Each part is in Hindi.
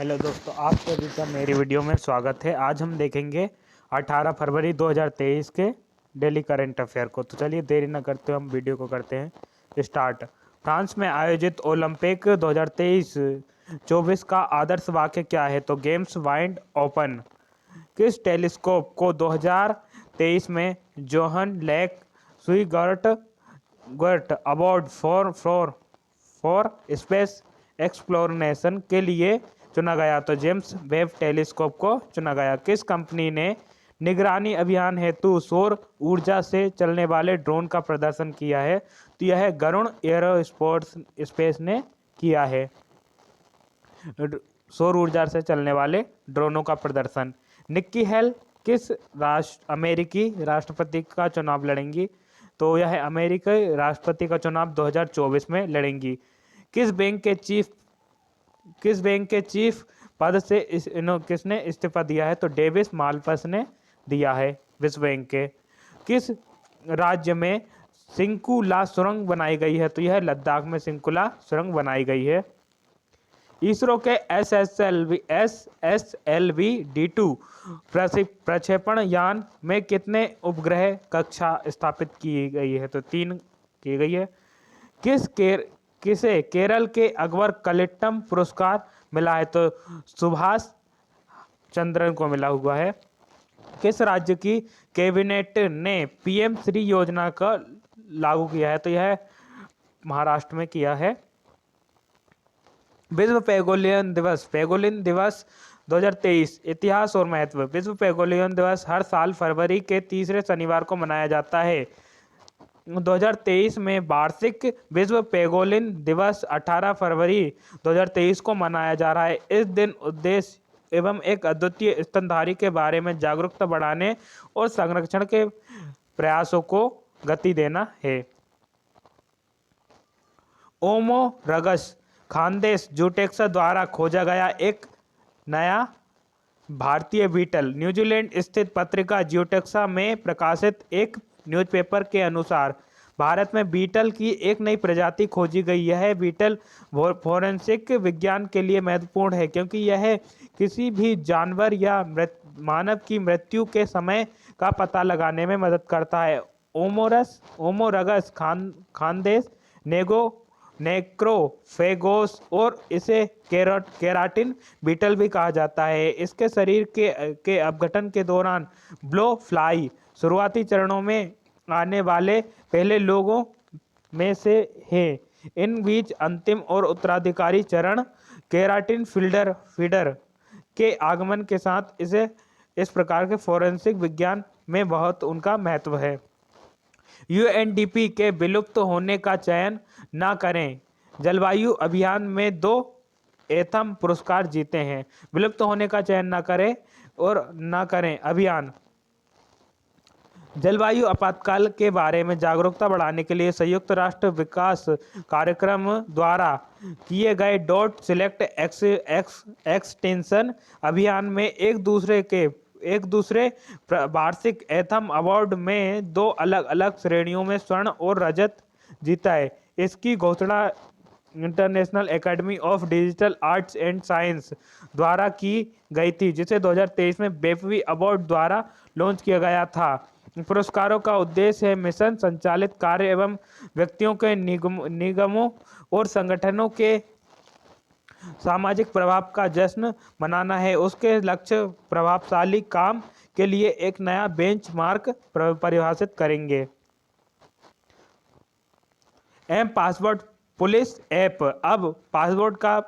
हेलो दोस्तों, आप सभी का मेरी वीडियो में स्वागत है। आज हम देखेंगे 18 फरवरी 2023 के डेली करंट अफेयर को। तो चलिए देरी न करते हुए हम वीडियो को करते हैं स्टार्ट। फ्रांस में आयोजित ओलंपिक 2023 24 का आदर्श वाक्य क्या है? तो गेम्स वाइड ओपन। किस टेलीस्कोप को 2023 में जोहन लेक स्वीगर्ट गर्ट अवार्ड फॉर स्पेस एक्सप्लोरेशन के लिए चुना गया? तो जेम्स वेब टेलीस्कोप को चुना गया। किस कंपनी ने निगरानी अभियान हेतु सौर ऊर्जा से चलने वाले ड्रोन का प्रदर्शन किया है? तो यह गरुण एरोस्पेस ने किया है सौर ऊर्जा से चलने वाले ड्रोनों का प्रदर्शन। निक्की हेल किस अमेरिकी राष्ट्रपति का चुनाव लड़ेंगी? तो यह अमेरिकी राष्ट्रपति का चुनाव 2024 में लड़ेंगी। किस बैंक के चीफ पद से किसने इस्तीफा दिया है? तो डेविस माल्पस ने दिया है विश्व बैंक के। किस राज्य में सिंकुला सुरंग बनाई गई है? तो यह लद्दाख में सिंकुला सुरंग बनाई गई है। इसरो के SSLV D2 प्रक्षेपण यान में कितने उपग्रह कक्षा स्थापित की गई है? तो 3 की गई है। किसे केरल के अकबर कलिट्टम पुरस्कार मिला है? तो सुभाष चंद्रन को मिला हुआ है। किस राज्य की कैबिनेट ने PM श्री योजना का लागू किया है? तो यह महाराष्ट्र में किया है। विश्व पेंगोलिन दिवस 2023 इतिहास और महत्व। विश्व पेंगोलिन दिवस हर साल फरवरी के तीसरे शनिवार को मनाया जाता है। 2023 में वार्षिक विश्व पेंगोलिन दिवस 18 फरवरी 2023 को मनाया जा रहा है। इस दिन उद्देश्य एवं एक अद्वितीय स्तनधारी के बारे में जागरूकता बढ़ाने और संरक्षण के प्रयासों को गति देना है। ओमोरगस खानदेश जूटेक्सा द्वारा खोजा गया एक नया भारतीय बीटल। न्यूजीलैंड स्थित पत्रिका जियोटेक्सा में प्रकाशित एक न्यूज़पेपर के अनुसार भारत में बीटल की एक नई प्रजाति खोजी गई। यह बीटल फोरेंसिक विज्ञान के लिए महत्वपूर्ण है क्योंकि यह किसी भी जानवर या मानव की मृत्यु के समय का पता लगाने में मदद करता है। ओमोरगस खानदेश नेक्रोफेगोस और इसे केराटिन बीटल भी कहा जाता है। इसके शरीर के अपघटन के दौरान ब्लो फ्लाई शुरुआती चरणों में आने वाले पहले लोगों में से है। इन बीच अंतिम और उत्तराधिकारी चरण केराटिन फीडर के आगमन के साथ इस प्रकार के फोरेंसिक विज्ञान में बहुत उनका महत्व है। UNDP के विलुप्त होने का चयन न करें जलवायु अभियान में 2 एथम पुरस्कार जीते हैं। विलुप्त होने का चयन न करें अभियान जलवायु आपातकाल के बारे में जागरूकता बढ़ाने के लिए संयुक्त राष्ट्र विकास कार्यक्रम द्वारा किए गए डॉट सिलेक्ट एक्सटेंशन अभियान में एक दूसरे वार्षिक एथम अवार्ड में 2 अलग अलग श्रेणियों में स्वर्ण और रजत जीता है। इसकी घोषणा international academy of digital arts and science द्वारा की गई थी, जिसे 2023 में बेफवी अवार्ड द्वारा लॉन्च किया गया था। पुरस्कारों का उद्देश्य है मिशन संचालित कार्य एवं व्यक्तियों के निगमों और संगठनों के सामाजिक प्रभाव का जश्न मनाना है। उसके लक्ष्य प्रभावशाली काम के लिए एक नया बेंचमार्क परिभाषित करेंगे। Passport police app. अब पासपोर्ट का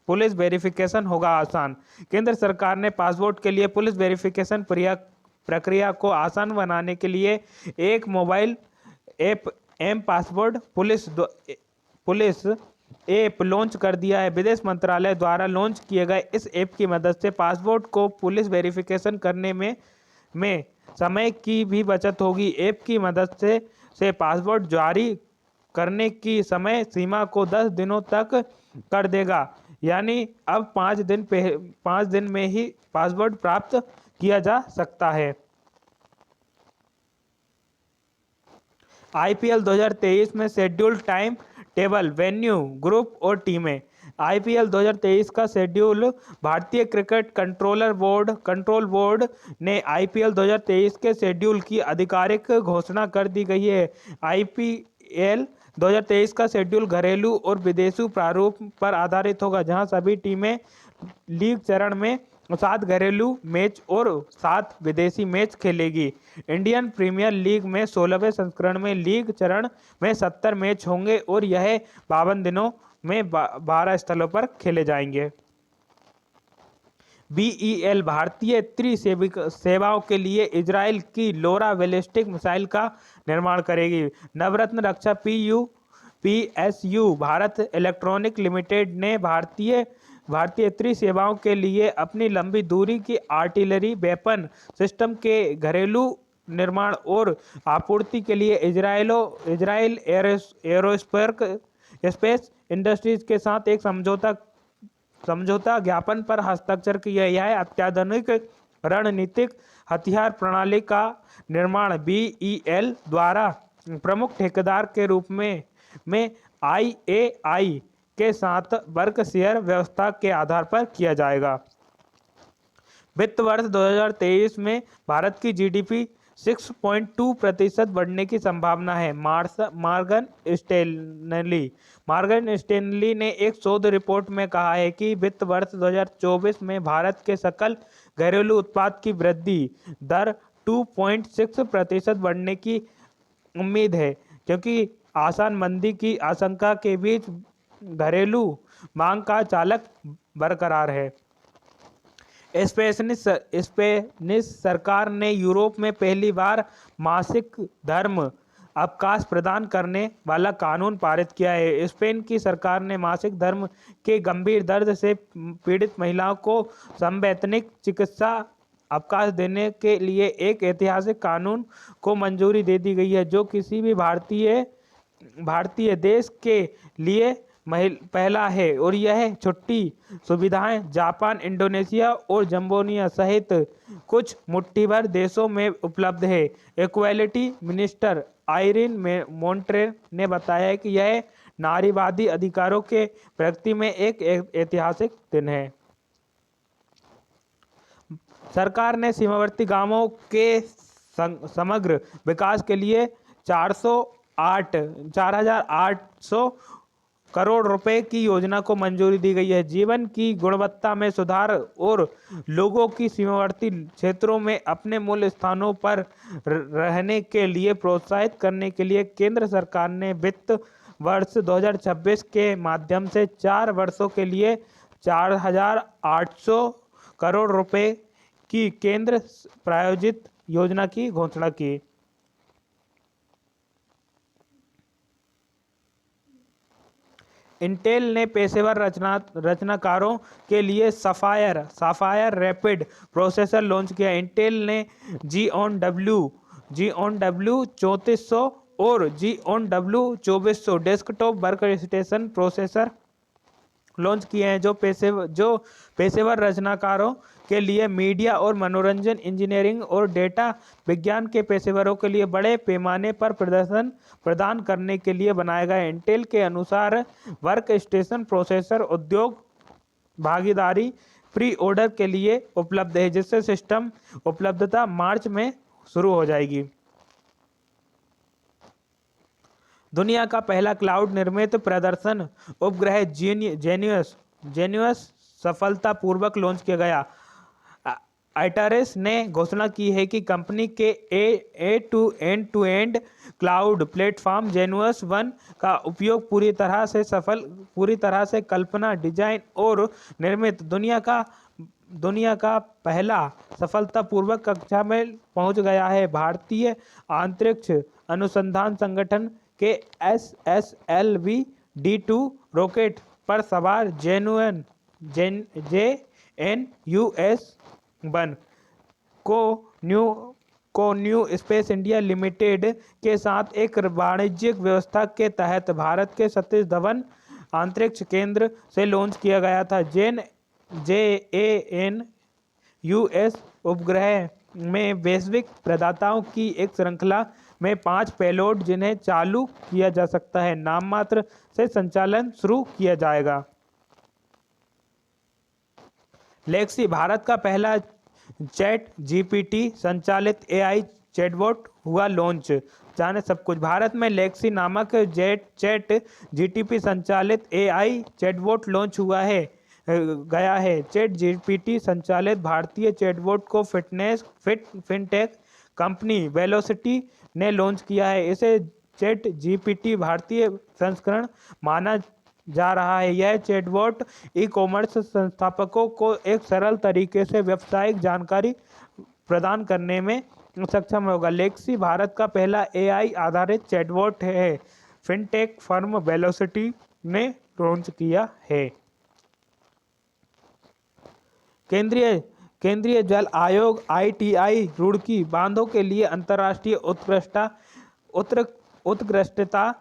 पुलिस वेरिफिकेशन होगा आसान। केंद्र सरकार ने पासपोर्ट के लिए पुलिस वेरिफिकेशन प्रक्रिया को आसान बनाने के लिए एक mobile app passport police app launch कर दिया है। विदेश मंत्रालय द्वारा लॉन्च किए गए इस ऐप की मदद से पासपोर्ट को पुलिस वेरिफिकेशन करने में समय की भी बचत होगी। ऐप की मदद से पासपोर्ट जारी करने की समय सीमा को 10 दिनों तक कर देगा, यानी अब 5 दिन में ही पासपोर्ट प्राप्त किया जा सकता है। IPL 2023 में schedule time table, venue, group और टीमें। आईपीएल 2023 का शेड्यूल। भारतीय क्रिकेट कंट्रोल बोर्ड ने आईपीएल 2023 के शेड्यूल की आधिकारिक घोषणा कर दी गई है। आईपीएल 2023 का शेड्यूल घरेलू और विदेशी प्रारूप पर आधारित होगा, जहां सभी टीमें लीग चरण में 7 घरेलू मैच और 7 विदेशी मैच खेलेगी। इंडियन प्रीमियर लीग में 16वें संस्करण में लीग चरण में 70 मैच होंगे और यह 52 दिनों में 12 स्थलों पर खेले जाएंगे। बीईएल भारतीय सेवाओं के लिए इजराइल की लोरा बैलिस्टिक मिसाइल का निर्माण करेगी। नवरत्न रक्षा पीएसयू भारत इलेक्ट्रॉनिक लिमिटेड ने भारतीय सेवाओं के लिए अपनी लंबी दूरी की आर्टिलरी वेपन सिस्टम के घरेलू निर्माण और आपूर्ति के लिए इजराइल एरोस्पेस इंडस्ट्रीज के साथ एक समझौता ज्ञापन पर हस्ताक्षर किया। यह अत्याधुनिक रणनीतिक हथियार प्रणाली का निर्माण बीईएल द्वारा प्रमुख ठेकेदार के रूप में आईएआई के साथ वर्क शेयर व्यवस्था के आधार पर किया जाएगा। वित्त वर्ष 2023 में भारत की जीडीपी 6.2% बढ़ने की संभावना है। मॉर्गन स्टैनली ने एक शोध रिपोर्ट में कहा है कि वित्त वर्ष 2024 में भारत के सकल घरेलू उत्पाद की वृद्धि दर 2.6% बढ़ने की उम्मीद है, क्योंकि आसान मंदी की आशंका के बीच घरेलू मांग का चालक बरकरार है। स्पेनिश सरकार ने यूरोप में पहली बार मासिक धर्म अवकाश प्रदान करने वाला कानून पारित किया है। स्पेन की सरकार ने मासिक धर्म के गंभीर दर्द से पीड़ित महिलाओं को संवैधानिक चिकित्सा अवकाश देने के लिए एक ऐतिहासिक कानून को मंजूरी दे दी गई है, जो किसी भी भारतीय देश के लिए पहला है, और यह छुट्टी सुविधाएं जापान, इंडोनेशिया और जम्बोनिया सहित कुछ मुट्ठीभर देशों में उपलब्ध है। इक्वालिटी मिनिस्टर आइरीन मोंटेरो ने बताया कि यह नारीवादी अधिकारों के प्रगति में एक ऐतिहासिक दिन है। सरकार ने सीमावर्ती गांवों के समग्र विकास के लिए 4,800 करोड़ रुपए की योजना को मंजूरी दी गई है। जीवन की गुणवत्ता में सुधार और लोगों की सीमावर्ती क्षेत्रों में अपने मूल स्थानों पर रहने के लिए प्रोत्साहित करने के लिए केंद्र सरकार ने वित्त वर्ष 2026 के माध्यम से 4 वर्षों के लिए 4,800 करोड़ रुपए की केंद्र प्रायोजित योजना की घोषणा की। इंटेल ने पेशेवर रचनाकारों के लिए साफायर रैपिड प्रोसेसर लॉन्च किया। इंटेल ने Xeon W 3400 और Xeon W 2400 desktop workstation processor launch किए हैं, जो पेशेवर रचनाकारों के लिए मीडिया और मनोरंजन इंजीनियरिंग और डेटा विज्ञान के पेशेवरों के लिए बड़े पैमाने पर प्रदर्शन प्रदान करने के लिए बनाए गए। इंटेल के अनुसार वर्क स्टेशन प्रोसेसर उद्योग भागीदारी प्री ऑर्डर के लिए उपलब्ध है, जिससे सिस्टम उपलब्धता मार्च में शुरू हो जाएगी। दुनिया का पहला क्लाउड निर्मित प्रदर्शन उपग्रह जेनियस सफलतापूर्वक लॉन्च किया गया। आइटारेस ने घोषणा की है कि कंपनी के एंड-टू-एंड क्लाउड प्लेटफॉर्म जेनियस 1 का उपयोग पूरी तरह से कल्पना, डिजाइन और निर्मित दुनिया का पहला सफलतापूर्वक कक्षा में पहुंच गया है। भारतीय अंतरिक्ष अनुसंधान संगठन के SSLV D2 रॉकेट पर सवार JNUS-1 को न्यू स्पेस इंडिया लिमिटेड के साथ एक वाणिज्यिक व्यवस्था के तहत भारत के सतीश धवन अंतरिक्ष केंद्र से लॉन्च किया गया था। JANUS उपग्रह में वैश्विक प्रदाताओं की एक श्रृंखला में 5 पेलोड, जिन्हें चालू किया जा सकता है, नाममात्र से संचालन शुरू किया जाएगा। लेक्सी भारत का पहला चैट जीपीटी संचालित एआई चैटबॉट हुआ लॉन्च। जाने सब कुछ। भारत में लेक्सी नामक चैट जीटीपी संचालित एआई चैटबॉट लॉन्च हुआ है गया है। चैट जीपीटी संचालित भारतीय चैटबॉट को फिनटेक कंपनी वेलोसिटी ने लॉन्च किया है। इसे चैट जीपीटी भारतीय संस्करण माना जा रहा है। यह चैटबॉट ई कॉमर्स संस्थापकों को एक सरल तरीके से व्यावसायिक जानकारी प्रदान करने में सक्षम होगा। लेक्सी भारत का पहला एआई आधारित चैटबॉट है। फिनटेक फर्म वेलोसिटी ने लॉन्च किया है। केंद्रीय जल आयोग आईटीआई रुड़की बांधों के लिए अंतर्राष्ट्रीय उत्कृष्टता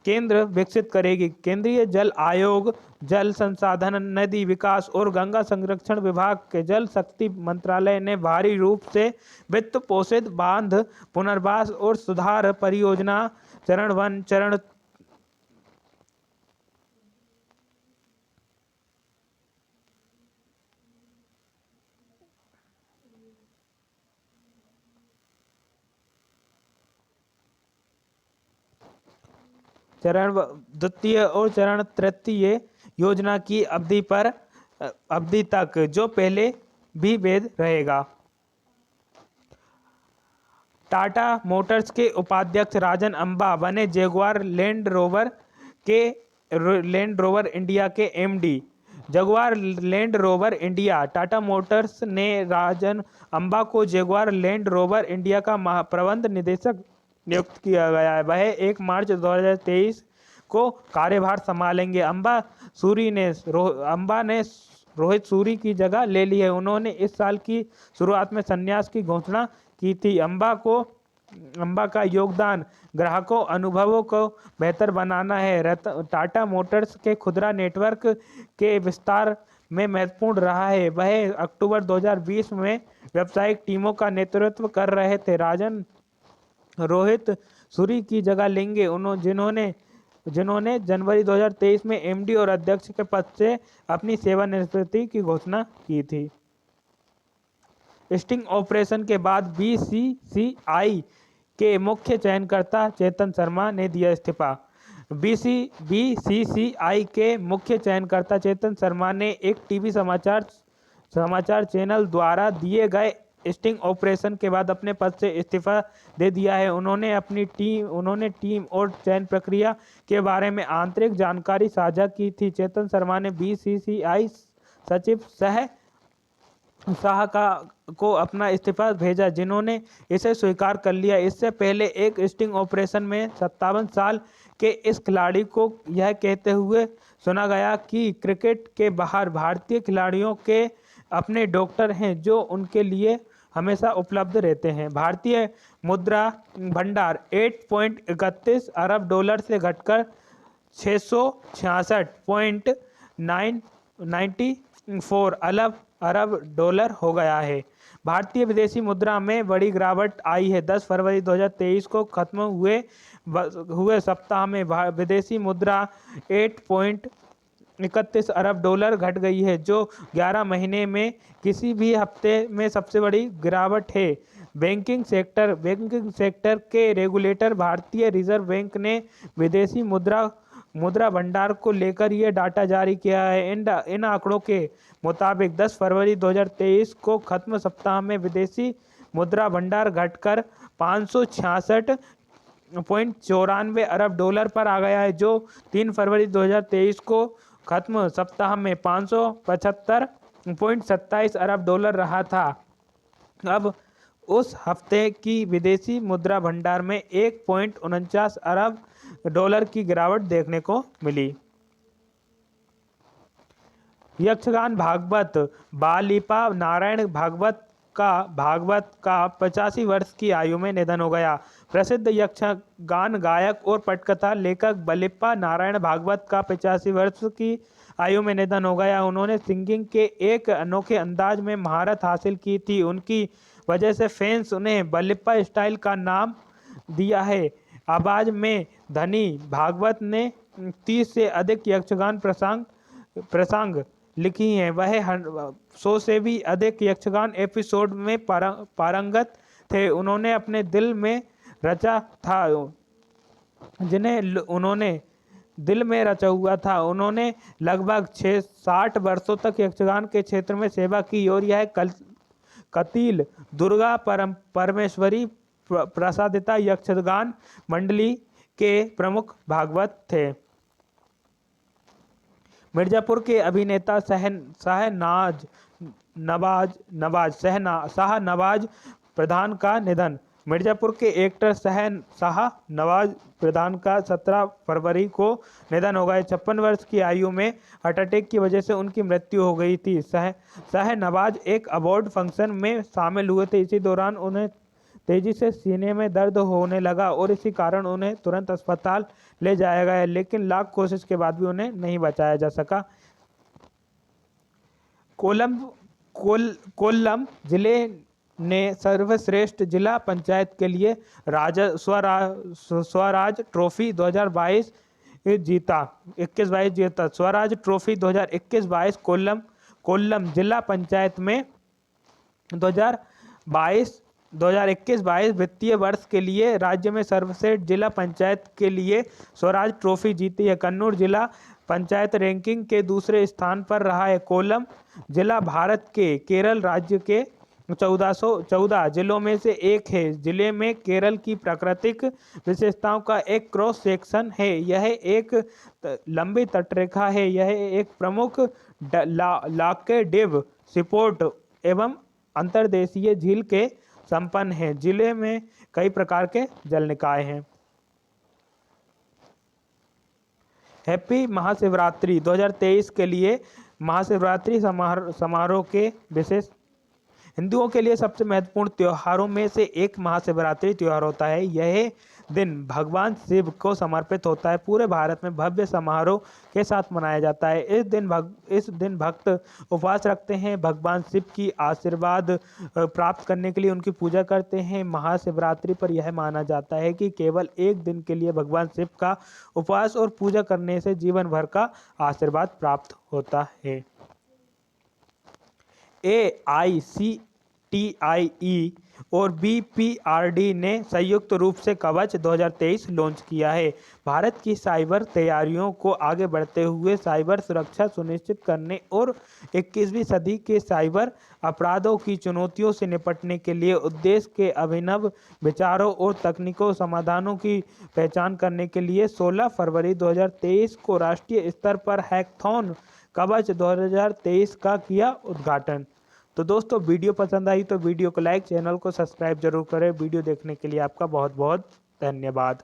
केंद्र विकसित करेगी। केंद्रीय जल आयोग जल संसाधन, नदी विकास और गंगा संरक्षण विभाग के जल शक्ति मंत्रालय ने भारी रूप से वित्त पोषित बांध पुनर्वास और सुधार परियोजना चरण द्वितीय और चरण तृतीय योजना की अवधि तक, जो पहले भी वैध रहेगा। टाटा मोटर्स के उपाध्यक्ष राजन अंबा बने जगुआर लैंड रोवर इंडिया के MD. Jaguar land rover India. Tata Motors ने राजन अंबा को जगुआर लैंड रोवर इंडिया का प्रबंध निदेशक नियुक्त किया गया है। वह 1 मार्च 2023 को कार्यभार संभालेंगे। अंबा ने रोहित सूरी की जगह ले ली है। उन्होंने इस साल की शुरुआत में संन्यास की घोषणा की थी। अंबा का योगदान ग्राहकों अनुभवों को बेहतर बनाना है। टाटा मोटर्स के खुदरा नेटवर्क के विस्तार में महत्वपूर्ण रहा है। वह अक्टूबर 2020 में व्यावसायिक टीमों का नेतृत्व कर रहे थे। राजन रोहित सूरी की जगह लेंगे, जिन्होंने जनवरी 2023 में एमडी और अध्यक्ष के पद से अपनी सेवानिवृत्ति की घोषणा की थी। स्टिंग ऑपरेशन के बाद बीसीसीआई के मुख्य चयनकर्ता चेतन शर्मा ने दिया इस्तीफा। बीसीसीआई के मुख्य चयनकर्ता चेतन शर्मा ने एक टीवी समाचार चैनल द्वारा दिए गए स्टिंग ऑपरेशन के बाद अपने पद से इस्तीफा दे दिया है। उन्होंने टीम और चयन प्रक्रिया के बारे में आंतरिक जानकारी साझा की थी। चेतन शर्मा ने बीसीसीआई सचिव शाह को अपना इस्तीफा भेजा, जिन्होंने इसे स्वीकार कर लिया। इससे पहले एक स्टिंग ऑपरेशन में 57 साल के इस खिलाड़ी को यह कहते हुए सुना गया कि क्रिकेट के बाहर भारतीय खिलाड़ियों के अपने डॉक्टर हैं, जो उनके लिए हमेशा उपलब्ध रहते हैं। भारतीय मुद्रा भंडार 8.31 अरब डॉलर से घटकर 666.94 अरब डॉलर हो गया है। भारतीय विदेशी मुद्रा में बड़ी गिरावट आई है। 10 फरवरी 2023 को खत्म हुए सप्ताह में विदेशी मुद्रा 8.31 अरब डॉलर घट गई है, जो 11 महीने में किसी भी हफ्ते में सबसे बड़ी गिरावट है। बैंकिंग सेक्टर के रेगुलेटर भारतीय रिजर्व बैंक ने विदेशी मुद्रा भंडार को लेकर यह डाटा जारी किया है। इन आंकड़ों के मुताबिक 10 फरवरी 2023 को खत्म सप्ताह में विदेशी मुद्रा भंडार घटकर 566.94 अरब डॉलर पर आ गया है, जो 3 फरवरी 2023 को खत्म सप्ताह में 575.27 अरब डॉलर रहा था। अब उस हफ्ते की विदेशी मुद्रा भंडार में 1.49 अरब डॉलर की गिरावट देखने को मिली। यक्षगान भागवत बालिपा नारायण भागवत का 85 वर्ष की आयु में निधन हो गया। प्रसिद्ध यक्षगान गायक और पटकथा लेखक बालिपा नारायण भागवत का 85 वर्ष की आयु में निधन हो गया। उन्होंने सिंगिंग के एक अनोखे अंदाज में महारत हासिल की थी। उनकी वजह से फैंस उन्हें बालिपा स्टाइल का नाम दिया है। आवाज में धनी भागवत ने 30 से अधिक यक्षगान प्रसंग लिखी हैं। वह 100 से भी अधिक यक्षगान एपिसोड में पारंगत थे। उन्होंने अपने दिल में रचा था उन्होंने दिल में रचा हुआ था। उन्होंने लगभग 60 वर्षों तक यक्षगान के क्षेत्र में सेवा की और यह कतील दुर्गा परमेश्वरी प्रसादिता यक्षगान मंडली के प्रमुख भागवत थे। मिर्जापुर के अभिनेता शाहनवाज प्रधान का निधन। मिर्जापुर के एक्टर शाहनवाज प्रधान का 17 फरवरी को निधन हो गया। 56 वर्ष की आयु में हार्ट अटैक की वजह से उनकी मृत्यु हो गई थी। शाहनवाज एक अवार्ड फंक्शन में शामिल हुए थे। इसी दौरान उन्हें तेजी से सीने में दर्द होने लगा और इसी कारण उन्हें तुरंत अस्पताल ले जाया गया, लेकिन लाख कोशिश के बाद भी उन्हें नहीं बचाया जा सका। कोल्लम जिले ने सर्वश्रेष्ठ जिला पंचायत के लिए स्वराज ट्रॉफी 2022 जीता। 21-22 जीता। स्वराज ट्रॉफी 2021-22 कोल्लम जिला पंचायत में 2021-22 वित्तीय वर्ष के लिए राज्य में सर्वश्रेष्ठ जिला पंचायत के लिए स्वराज ट्रॉफी जीती है। कन्नूर जिला पंचायत रैंकिंग के दूसरे स्थान पर रहा है। कोल्लम जिला भारत के केरल राज्य के 1414 जिलों में से एक है। जिले में केरल की प्राकृतिक विशेषताओं का एक क्रॉस सेक्शन है। यह एक लंबी तटरेखा है। यह एक प्रमुख लाकेडिव सीपोर्ट एवं अंतर्देशीय झील के संपन्न है। जिले में कई प्रकार के जल निकाय हैं। हैप्पी महाशिवरात्रि 2023 के लिए महाशिवरात्रि समारोह के विशेष। हिंदुओं के लिए सबसे महत्वपूर्ण त्योहारों में से एक महाशिवरात्रि त्योहार होता है। यह दिन भगवान शिव को समर्पित होता है। पूरे भारत में भव्य समारोह के साथ मनाया जाता है। इस दिन भक्त उपवास रखते हैं, भगवान शिव की आशीर्वाद प्राप्त करने के लिए उनकी पूजा करते हैं। महाशिवरात्रि पर यह माना जाता है कि केवल एक दिन के लिए भगवान शिव का उपवास और पूजा करने से जीवन भर का आशीर्वाद प्राप्त होता है। AICTIE और BPRD ने संयुक्त रूप से कवच 2023 लॉन्च किया है। भारत की साइबर तैयारियों को आगे बढ़ते हुए साइबर सुरक्षा सुनिश्चित करने और 21वीं सदी के साइबर अपराधों की चुनौतियों से निपटने के लिए उद्देश्य के अभिनव विचारों और तकनीकों समाधानों की पहचान करने के लिए 16 फरवरी 2023 को राष्ट्रीय स्तर पर हैकाथॉन कवच 2023 का किया उद्घाटन। तो दोस्तों, वीडियो पसंद आई तो वीडियो को लाइक, चैनल को सब्सक्राइब जरूर करें। वीडियो देखने के लिए आपका बहुत बहुत धन्यवाद।